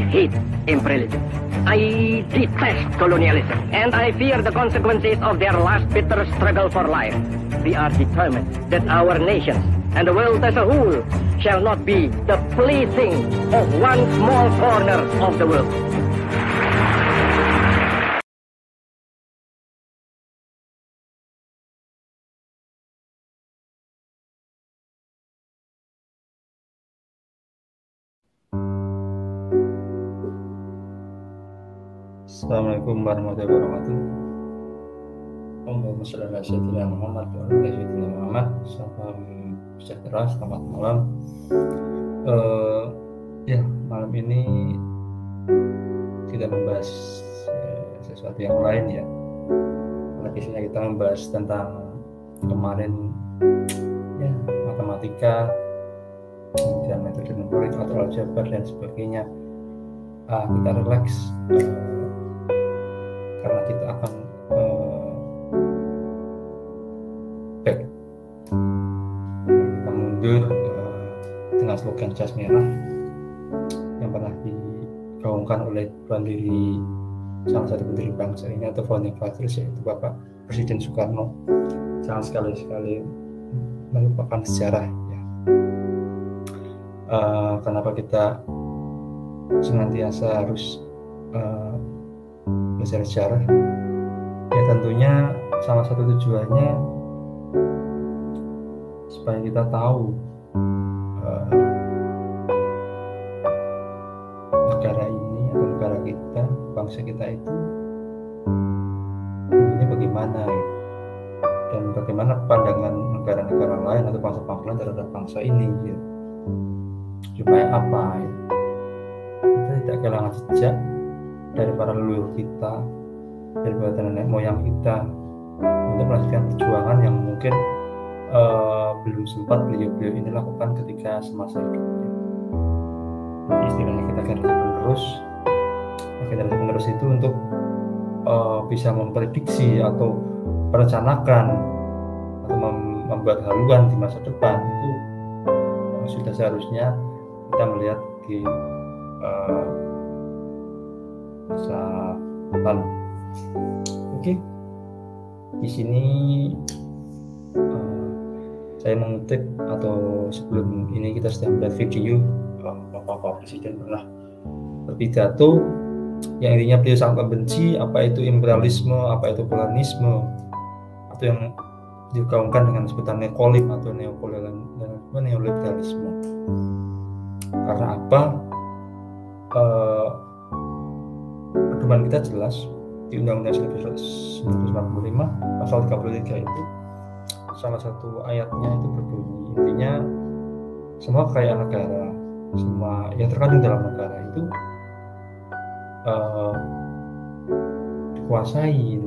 hate imperialism. I detest colonialism, and I fear the consequences of their last bitter struggle for life. We are determined that our nations and the world as a whole shall not be the plaything of one small corner of the world. Assalamualaikum warahmatullahi wabarakatuh. Allahumma shalli ala sayyidina Muhammad wa ala ali sayyidina Muhammad. Salam sejahtera, selamat malam. Malam ini kita membahas sesuatu yang lain ya. Pada biasanya kita membahas tentang kemarin ya matematika, kemudian metode numerik atau aljabar dan sebagainya. Kita relax karena kita akan back, kita mundur dengan slogan jas merah yang pernah digaungkan oleh pendiri, salah satu pendiri bangsa ini atau founding fathers, yaitu Bapak Presiden Soekarno. Jangan sekali-sekali melupakan sejarah ya. Kenapa kita senantiasa harus belajar sejarah? Ya tentunya salah satu tujuannya supaya kita tahu negara ini atau negara kita, bangsa kita itu ini bagaimana ya, dan bagaimana pandangan negara-negara lain atau bangsa-bangsa lain terhadap bangsa ini ya. Supaya apa ya, kita tidak kehilangan jejak dari para leluhur kita, dari para nenek moyang kita untuk melanjutkan perjuangan yang mungkin belum sempat beliau-beliau ini lakukan ketika semasa hidupnya. Jadi istilahnya kita generasi penerus itu untuk bisa memprediksi atau merencanakan atau membuat haluan di masa depan itu sudah seharusnya kita melihat di masa lalu. Oke. Di sini saya mengutip, atau sebelum ini kita sudah melihat video Bapak Presiden pernah berpidato yang intinya beliau sangat membenci apa itu imperialisme, apa itu kolonialisme, atau yang digaungkan dengan sebutan neokolim atau neoliberalisme. Karena apa? Pedoman kita jelas di Undang-Undang 1945 pasal 33 itu salah satu ayatnya itu berbunyi, intinya semua kekayaan negara, semua yang terkandung dalam negara itu dikuasai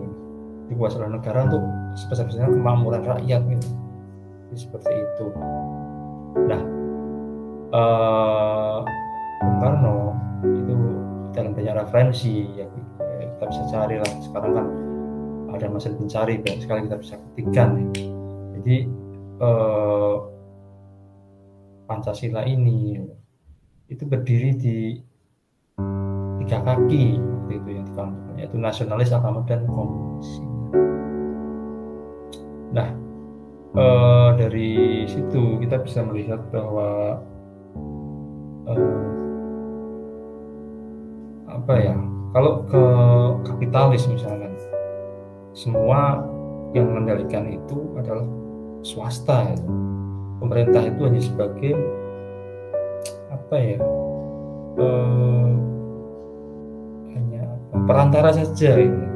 oleh negara untuk sebesar-besarnya kemakmuran rakyat gitu. Jadi seperti itu. Nah, Bung Karno itu dalam banyak referensi ya, kita bisa cari lah, sekarang kan ada mesin pencari, banyak sekali kita bisa ketikkan ya. Jadi Pancasila ini itu berdiri di 3 kaki itu yang dikatakan, yaitu nasionalis, agama, dan komunis. Nah, dari situ kita bisa melihat bahwa kalau ke kapitalis misalnya, semua yang mengendalikan itu adalah swasta ya. Pemerintah itu hanya sebagai perantara saja ini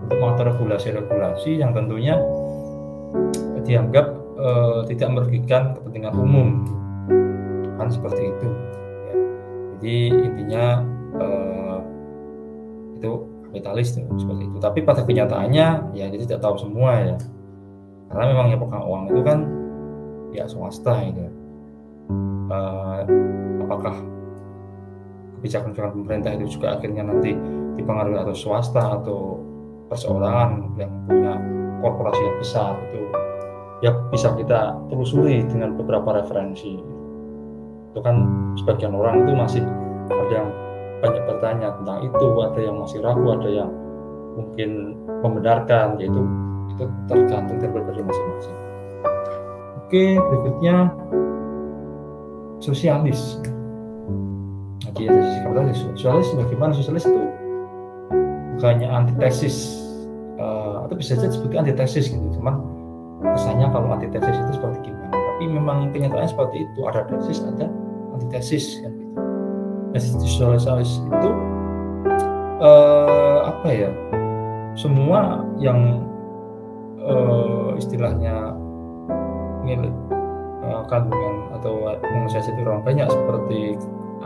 untuk mengatur regulasi yang tentunya dianggap tidak merugikan kepentingan umum, kan seperti itu ya. Jadi intinya itu kapitalis seperti itu. Tapi pada kenyataannya ya kita tidak tahu semua ya, karena memang yang pegang uang itu kan ya swasta itu. Apakah kebijakan pemerintah itu juga akhirnya nanti dipengaruhi atau swasta atau perseorangan yang punya korporasi yang besar, itu ya bisa kita telusuri dengan beberapa referensi. Itu kan sebagian orang itu masih ada yang banyak bertanya tentang itu, ada yang masih ragu, ada yang mungkin membenarkan, yaitu itu tergantung dari masing-masing. Oke, berikutnya sosialis. Jadi ada sisi kapitalis. Sosialis bagaimana? Sosialis itu bukannya antitesis, atau bisa saja disebut antitesis gitu. Cuman kesannya kalau antitesis itu seperti gimana? Tapi memang kenyataannya seperti itu. Ada tesis, ada antitesis kan gitu. Sosialis itu apa ya? Semua yang istilahnya milik kandungan atau menguasai orang banyak seperti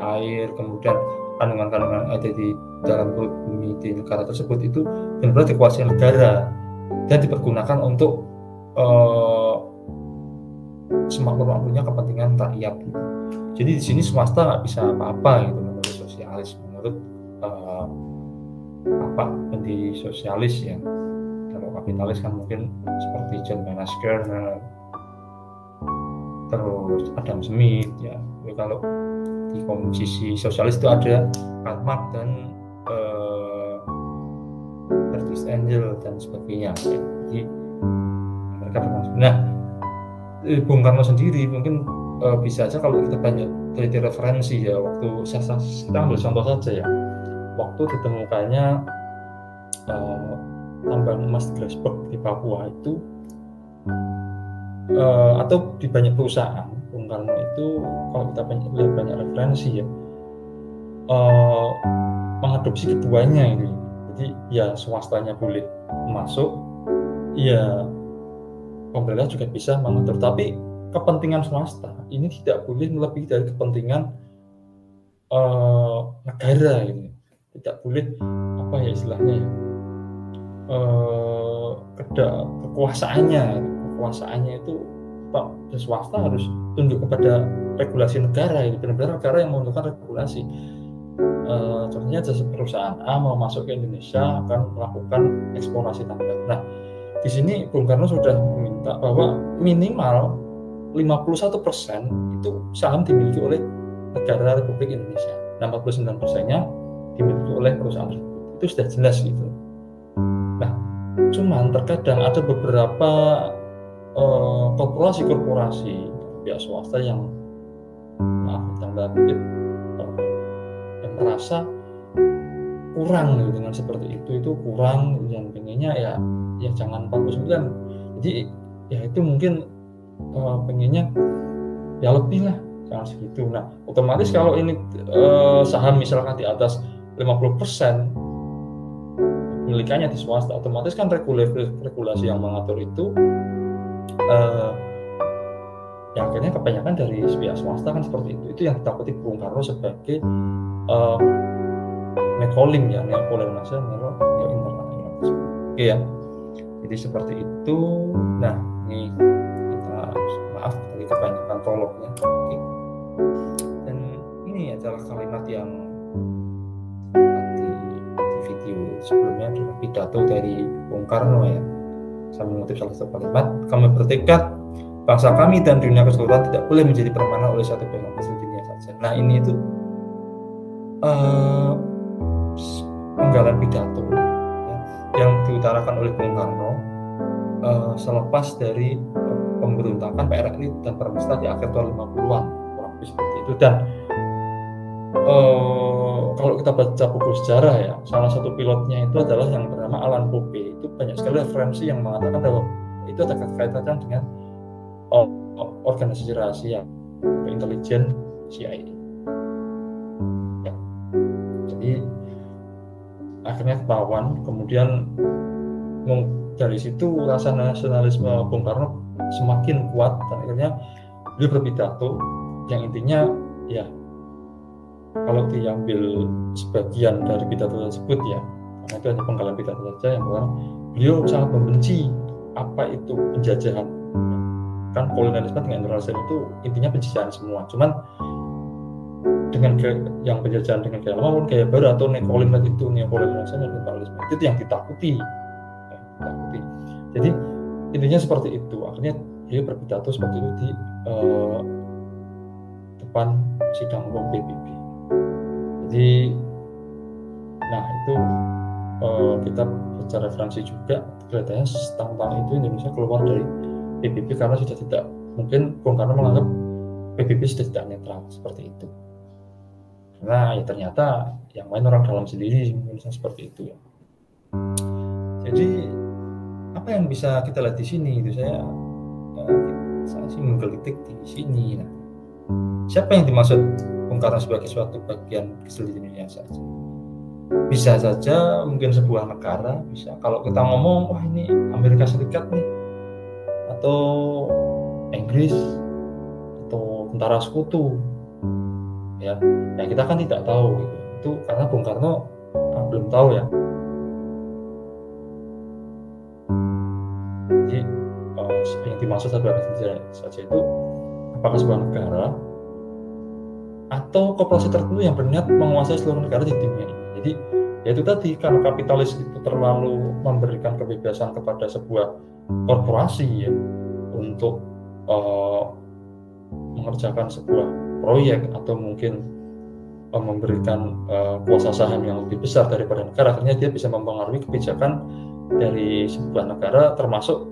air, kemudian kandungan-kandungan ada di dalam perut bumi di negara tersebut itu benar-benar dikuasai negara dan dipergunakan untuk semakmur-makmurnya kepentingan rakyat gitu. Jadi di sini swasta nggak bisa apa-apa gitu menurut sosialis, menurut pendiri sosialis ya. Kalau kapitalis kan mungkin seperti John Maynard Keynes, terus Adam Smith ya. Jadi kalau di sisi sosialis itu ada Karl Marx dan Friedrich Engels dan sebagainya ya. Jadi mereka bermaksud. Nah, Bung Karno sendiri mungkin bisa aja kalau kita banyak teliti referensi ya, waktu kita ambil contoh saja ya, waktu ditemukannya tambang emas Grasberg di Papua itu atau di banyak perusahaan, Bung Karno itu kalau kita lihat banyak referensi ya mengadopsi keduanya ini. Jadi ya swastanya boleh masuk, ya pemerintah juga bisa mengatur, tapi kepentingan swasta ini tidak boleh melebihi dari kepentingan negara ini. Tidak boleh apa ya istilahnya ya, kekuasaannya itu Pak swasta harus tunduk kepada regulasi negara. Ini benar-benar negara yang menentukan regulasi. Contohnya jasa perusahaan A mau masuk ke Indonesia akan melakukan eksplorasi tambang. Nah, di sini Bung Karno sudah meminta bahwa minimal 51% itu saham dimiliki oleh negara Republik Indonesia. Nah, 49%-nya dimiliki oleh perusahaan tersebut. Itu sudah jelas gitu. Nah, cuman terkadang ada beberapa korporasi pihak swasta yang yang merasa kurang gitu, dengan seperti itu kurang, yang pengennya ya jangan 49. Jadi ya itu mungkin pengennya ya lebih lah, jangan segitu. Nah, otomatis kalau ini saham misalkan di atas 50% milikannya di swasta, otomatis kan regulasi yang mengatur itu ya akhirnya kebanyakan dari pihak swasta kan seperti itu. Itu yang ditakuti Bung Karno sebagai neokolim ya, neokolonialisme, neo-internasionalisme. Oke ya. Jadi seperti itu. Nah, ini kita maaf tadi kebanyakan prolognya. Oke. Dan ini adalah kalimat yang di video sebelumnya adalah pidato dari Bung Karno ya. Saya mengutip salah satu kalimat, kami bertekad bangsa kami dan dunia keseluruhan tidak boleh menjadi permana oleh satu pihak kecil dunia saja. Nah, ini itu penggalan pidato ya, yang diutarakan oleh Bung Karno selepas dari pemberontakan PRRI dan Permesta di akhir tahun 50-an, kurang lebih seperti itu. Dan kalau kita baca buku sejarah ya, salah satu pilotnya itu adalah yang bernama Alan Pope. Itu banyak sekali referensi yang mengatakan bahwa itu ada kaitan dengan organisasi rahasia intelijen CIA. Ya. Jadi akhirnya ketahuan, kemudian dari situ rasa nasionalisme Bung Karno semakin kuat dan akhirnya beliau berpidato yang intinya ya, kalau diambil sebagian dari pidato tersebut ya, karena itu hanya penggalan pidato saja, yang pertama beliau sangat membenci apa itu penjajahan. Kan kolonialisme dengan internasionalisme itu intinya penjajahan semua, cuman dengan yang penjajahan dengan gaya lama pun gaya baru atau neokolonialisme itu, neokolonialisme dan imperialisme itu yang ditakuti. Jadi intinya seperti itu. Akhirnya dia berpidato seperti itu di depan sidang umum PBB. Jadi Nah itu kita baca referensi juga, kelihatannya tahun-tahun itu Indonesia keluar dari PBB karena sudah tidak, mungkin Bung Karno menganggap PBB sudah tidak netral seperti itu. Karena ya ternyata yang main orang dalam sendiri, misalnya seperti itu ya. Jadi apa yang bisa kita lihat di sini itu saya sih menggelitik di sini. Nah, siapa yang dimaksud Bung Karno sebagai suatu bagian kecil di dunia saja? Bisa saja mungkin sebuah negara, bisa kalau kita ngomong wah ini Amerika Serikat nih, atau Inggris, atau tentara sekutu, ya kita kan tidak tahu gitu. Itu karena Bung Karno belum tahu ya. Jadi yang dimaksud sebagai saja itu apakah sebuah negara atau korporasi tertentu yang berniat menguasai seluruh negara di dunia ini. Jadi ya itu tadi, karena kapitalis itu terlalu memberikan kebebasan kepada sebuah korporasi ya untuk mengerjakan sebuah proyek atau mungkin memberikan kuasa saham yang lebih besar daripada negara, akhirnya dia bisa mempengaruhi kebijakan dari sebuah negara, termasuk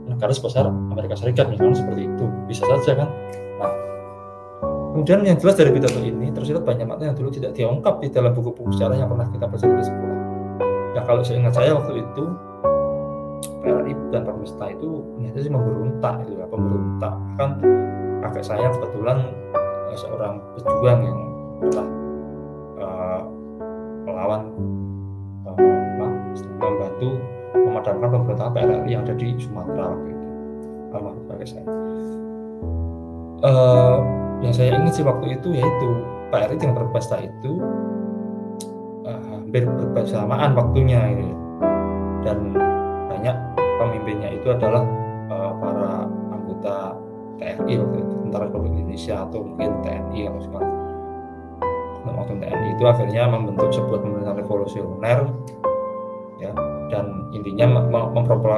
negara sebesar Amerika Serikat misalnya, seperti itu bisa saja kan. Nah, kemudian yang jelas dari pidato ini tersirat banyak makna yang dulu tidak diungkap di dalam buku-buku sejarah yang pernah kita pelajari di sekolah. Ya kalau seingat saya waktu itu PRI dan Permesta itu ternyata sih memberontak itu ya, pemberontak. Kan kakek saya kebetulan seorang pejuang yang telah melawan membantu memadamkan pemberontakan PRI yang ada di Sumatera waktu itu. Almarhum kakek saya. Yang saya ingat sih waktu itu yaitu PRI dengan Permesta itu hampir bersamaan waktunya ini, dan banyak pemimpinnya itu adalah para anggota TNI waktu itu, Tentara Republik Indonesia atau mungkin TNI kalau sekarang. Waktu TNI itu akhirnya membentuk sebuah pemerintahan revolusioner ya, dan intinya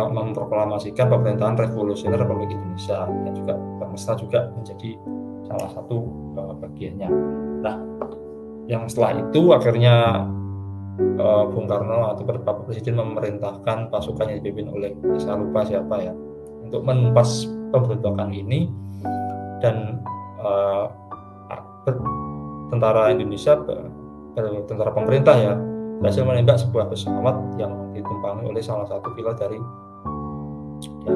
memproklamasikan pemerintahan revolusioner Republik Indonesia, dan juga Permesta juga menjadi salah satu bagiannya. Nah, yang setelah itu akhirnya Bung Karno atau Bapak Presiden memerintahkan pasukan yang dipimpin oleh saya lupa siapa ya untuk menumpas pemberontakan ini, dan tentara Indonesia, tentara pemerintah ya, berhasil menembak sebuah pesawat yang ditumpangi oleh salah satu pilot dari ya,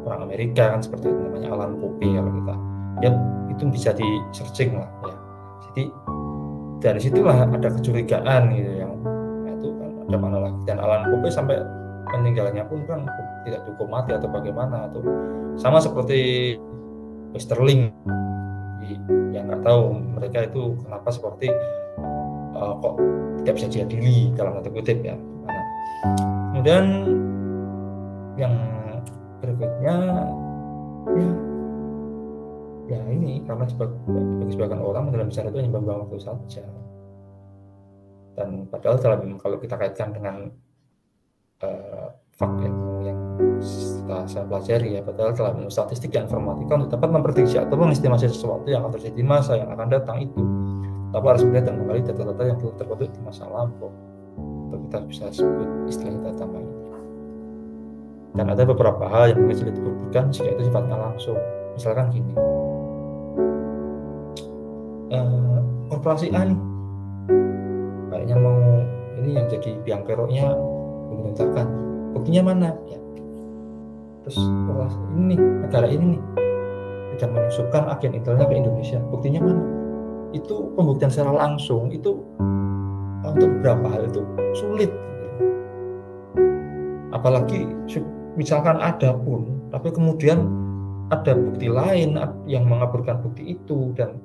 orang Amerika kan, seperti itu, namanya Alan Pope kalau kita ya, itu bisa di searching lah ya. Jadi dari situlah ada kecurigaan gitu yang itu kan ada mana lagi, dan Alan Pope sampai meninggalnya pun kan tidak dihukum mati atau bagaimana, atau sama seperti Westerling yang nggak tahu mereka itu kenapa seperti kok tidak bisa diadili dalam tanda kutip ya. Nah, kemudian yang berikutnya ya ini karena bagi sebagian orang dalam sejarah itu hanya membuang waktu saja, dan padahal kalau kita kaitkan dengan fakta yang saya pelajari ya, padahal dalam ilmu statistik dan informatika untuk dapat memprediksi atau mengestimasi sesuatu yang akan terjadi di masa yang akan datang itu, tapi harus melihat dan menggali data-data yang telah terbentuk di masa lampau, atau kita bisa sebut istilahnya data mining. Dan ada beberapa hal yang mungkin sulit dibuktikan jika itu sifatnya langsung. Misalkan gini, korporasi A nih kayaknya mau ini yang jadi biang keroknya pemberontakan, buktinya mana ya, terus ini nih, negara ini nih tidak menyusupkan agen intelnya ke Indonesia, buktinya mana? Itu pembuktian secara langsung itu untuk beberapa hal itu sulit, apalagi misalkan ada pun tapi kemudian ada bukti lain yang mengaburkan bukti itu, dan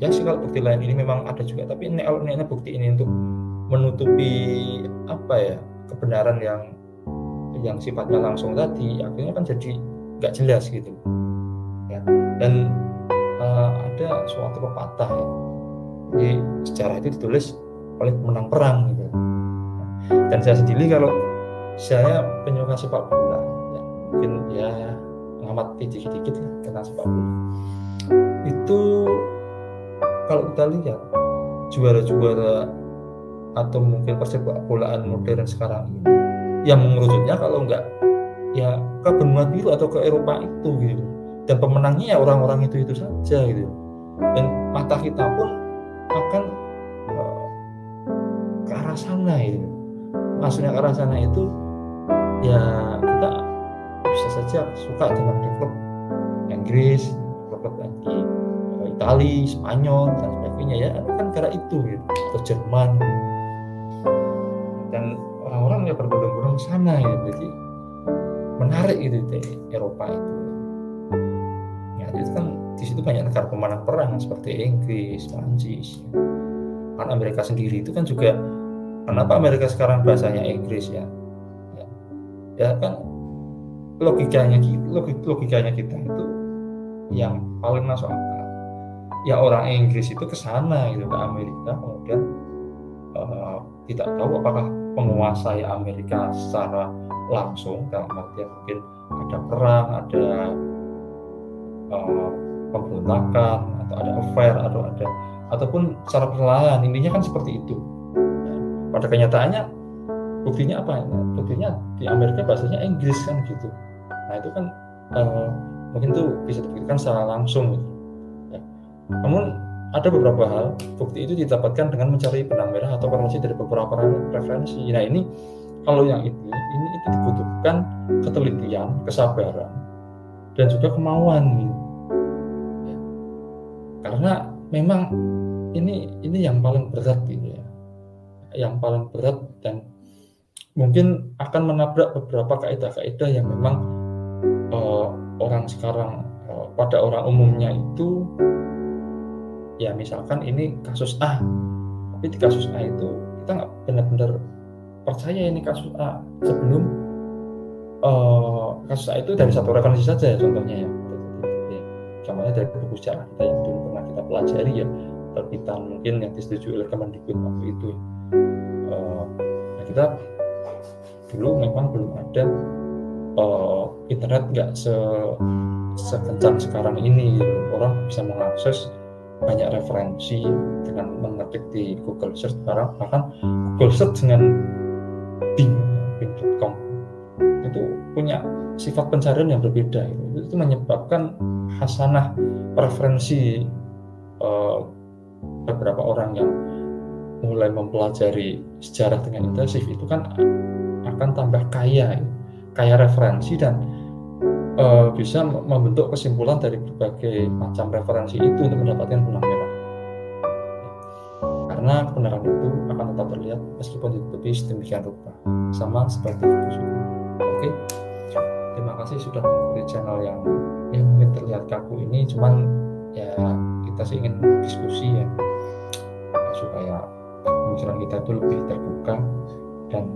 ya sih kalau bukti lain ini memang ada juga, tapi ini bukti ini untuk menutupi apa ya, kebenaran yang sifatnya langsung tadi, akhirnya kan jadi nggak jelas gitu ya. Dan ada suatu pepatah ya, jadi sejarah itu ditulis oleh pemenang perang gitu. Dan saya sendiri kalau saya penyuka sepak bola ya, mungkin ya mengamati dikit-dikit lah tentang sepak bola itu, kalau kita lihat juara-juara atau mungkin persepak bolaan modern sekarang ini, yang mengerucutnya kalau enggak ya ke benua biru atau ke Eropa itu gitu. Dan pemenangnya ya orang-orang itu saja gitu. Dan mata kita pun akan ke arah sana gitu. Maksudnya ke arah sana itu ya kita bisa saja suka dengan klub Inggris, klub di Italia, Spanyol dan sebagainya ya, kan karena itu gitu. Atau Jerman dan orang-orang ya berbondong-bondong ke sana gitu. Jadi menarik gitu di Eropa itu. Ya itu kan di situ banyak negara pemenang perang seperti Inggris, Prancis. Kan Amerika sendiri itu kan juga, kenapa Amerika sekarang bahasanya Inggris ya? Ya kan logikanya kita itu yang paling masuk akal. Ya orang Inggris itu ke sana gitu, ke Amerika, kemudian tidak tahu apakah menguasai Amerika secara langsung, dalam artian mungkin ada perang, ada pemberontakan, atau ada affair, atau ataupun secara perlahan, intinya kan seperti itu. Pada kenyataannya buktinya apa? Buktinya di Amerika bahasanya Inggris kan gitu. Nah itu kan mungkin tuh bisa dibuktikan secara langsung gitu. Ya. Namun ada beberapa hal bukti itu didapatkan dengan mencari benang merah atau korelasi dari beberapa referensi. Nah ini kalau yang ini itu dibutuhkan ketelitian, kesabaran, dan juga kemauan gitu. Ya. Karena memang ini yang paling berat gitu ya, yang paling berat dan mungkin akan menabrak beberapa kaidah-kaidah yang memang orang sekarang pada orang umumnya itu ya, misalkan ini kasus A, tapi di kasus A itu kita nggak benar-benar percaya ini kasus A sebelum kasus A itu dari satu referensi saja ya, contohnya ya. Contohnya dari buku sejarah kita yang dulu pernah kita pelajari ya, terbitan mungkin yang disetujui oleh Kemendikbud waktu itu. Nah kita dulu memang belum ada internet nggak sekencang sekarang ini, orang bisa mengakses banyak referensi dengan mengetik di Google Search. Sekarang bahkan Google Search dengan bing.com itu punya sifat pencarian yang berbeda. Itu menyebabkan hasanah preferensi beberapa orang yang mulai mempelajari sejarah dengan intensif itu kan akan tambah kaya referensi dan bisa membentuk kesimpulan dari berbagai macam referensi itu untuk mendapatkan benang merah. Karena kebenaran itu akan tetap terlihat meskipun ditutupi sedemikian rupa, sama seperti buku. Oke, terima kasih sudah mengikuti channel yang mungkin terlihat kaku ini, cuman ya kita sih ingin diskusi ya, supaya pemikiran kita itu lebih terbuka dan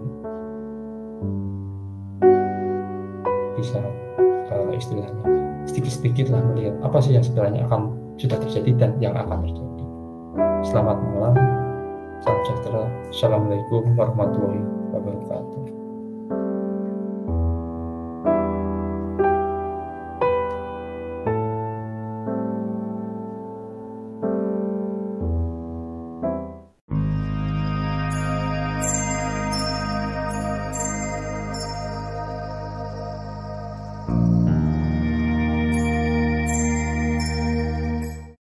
bisa istilahnya sedikit-sedikit lah melihat apa sih yang sebenarnya akan sudah terjadi dan yang akan terjadi. Selamat malam, salam sejahtera, assalamualaikum warahmatullahi wabarakatuh.